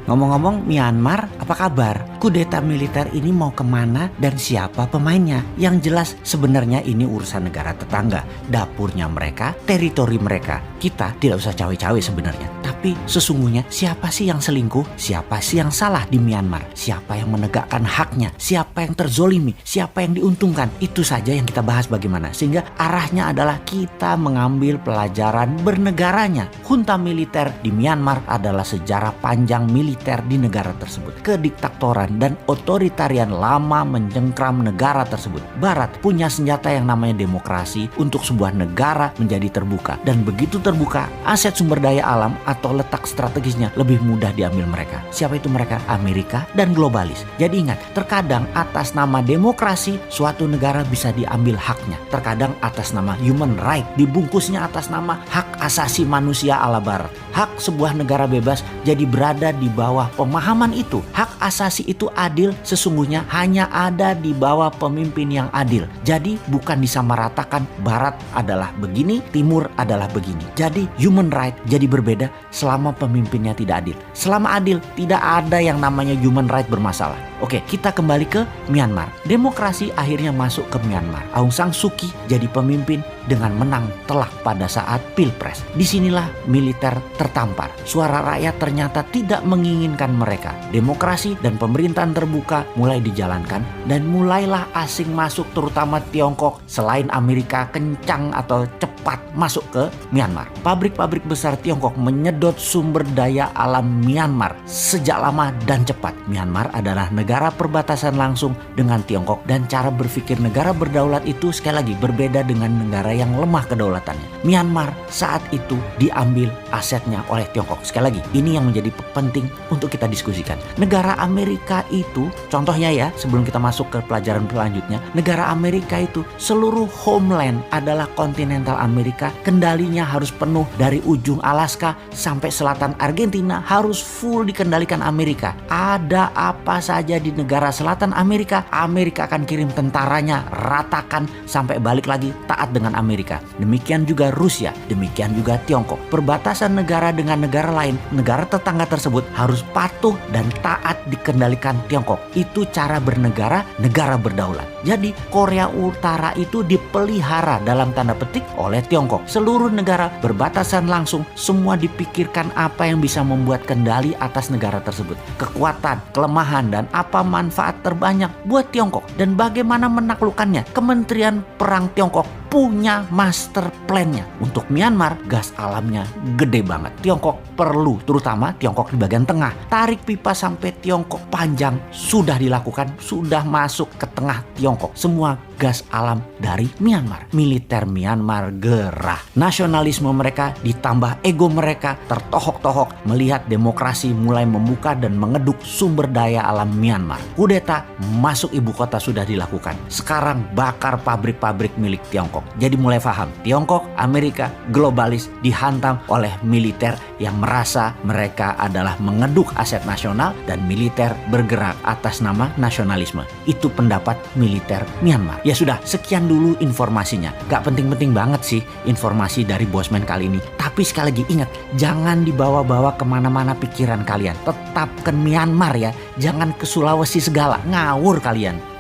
Ngomong-ngomong Myanmar, apa kabar? Kudeta militer ini mau kemana dan siapa pemainnya? Yang jelas sebenarnya ini urusan negara tetangga. Dapurnya mereka, teritori mereka. Kita tidak usah cawe-cawe sebenarnya. Tapi sesungguhnya siapa sih yang selingkuh? Siapa sih yang salah di Myanmar? Siapa yang menegakkan haknya? Siapa yang terzolimi? Siapa yang diuntungkan? Itu saja yang kita bahas bagaimana. Sehingga arahnya adalah kita mengambil pelajaran bernegaranya. Junta militer di Myanmar adalah sejarah panjang militer di negara tersebut. Kediktatoran dan otoritarian lama mencengkram negara tersebut. Barat punya senjata yang namanya demokrasi untuk sebuah negara menjadi terbuka. Dan begitu terbuka, aset sumber daya alam atau letak strategisnya lebih mudah diambil mereka. Siapa itu mereka? Amerika dan globalis. Jadi ingat, terkadang atas nama demokrasi suatu negara bisa diambil haknya. Terkadang atas nama human right, dibungkusnya atas nama hak asasi manusia ala barat. Hak sebuah negara bebas jadi berada di bawah pemahaman itu. Hak asasi itu adil sesungguhnya hanya ada di bawah pemimpin yang adil. Jadi bukan disamaratakan barat adalah begini, timur adalah begini. Jadi human right jadi berbeda selama pemimpinnya tidak adil. Selama adil tidak ada yang namanya human right bermasalah. Oke, kita kembali ke Myanmar. Demokrasi akhirnya masuk ke Myanmar. Aung San Suu Kyi jadi pemimpin dengan menang telak pada saat pilpres. Disinilah militer tertampar. Suara rakyat ternyata tidak menginginkan mereka. Demokrasi dan pemerintahan terbuka mulai dijalankan dan mulailah asing masuk, terutama Tiongkok selain Amerika kencang atau cepat masuk ke Myanmar. Pabrik-pabrik besar Tiongkok menyedot sumber daya alam Myanmar sejak lama dan cepat. Myanmar adalah negara perbatasan langsung dengan Tiongkok dan cara berpikir negara berdaulat itu sekali lagi berbeda dengan negara yang lemah kedaulatannya. Myanmar saat itu diambil asetnya oleh Tiongkok. Sekali lagi, ini yang menjadi penting untuk kita diskusikan. Negara Amerika itu, contohnya ya, sebelum kita masuk ke pelajaran selanjutnya, negara Amerika itu seluruh homeland adalah kontinental Amerika, kendalinya harus penuh dari ujung Alaska sampai selatan Argentina harus full dikendalikan Amerika. Ada apa saja di negara selatan Amerika, Amerika akan kirim tentaranya, ratakan sampai balik lagi taat dengan Amerika. Demikian juga Rusia, demikian juga Tiongkok. Perbatasan negara dengan negara lain, negara tetangga tersebut harus patuh dan taat dikendalikan Tiongkok. Itu cara bernegara, negara berdaulat. Jadi Korea Utara itu dipelihara dalam tanda petik oleh Tiongkok. Seluruh negara berbatasan langsung semua dipikirkan apa yang bisa membuat kendali atas negara tersebut. Kekuatan, kelemahan, dan apa manfaat terbanyak buat Tiongkok dan bagaimana menaklukkannya. Kementerian Perang Tiongkok punya master plan-nya. Untuk Myanmar, gas alamnya gede banget. Tiongkok perlu, terutama Tiongkok di bagian tengah. Tarik pipa sampai Tiongkok panjang sudah dilakukan, sudah masuk ke tengah Tiongkok. Semua gas alam dari Myanmar. Militer Myanmar gerah. Nasionalisme mereka ditambah ego mereka tertohok-tohok melihat demokrasi mulai membuka dan mengeduk sumber daya alam Myanmar. Kudeta masuk ibu kota sudah dilakukan. Sekarang bakar pabrik-pabrik milik Tiongkok. Jadi mulai paham, Tiongkok, Amerika, globalis dihantam oleh militer yang merasa mereka adalah mengeduk aset nasional dan militer bergerak atas nama nasionalisme. Itu pendapat militer Myanmar. Ya sudah, sekian dulu informasinya. Gak penting-penting banget sih informasi dari Bosman kali ini. Tapi sekali lagi ingat, jangan dibawa-bawa kemana-mana pikiran kalian. Tetap ke Myanmar ya, jangan ke Sulawesi segala, ngawur kalian.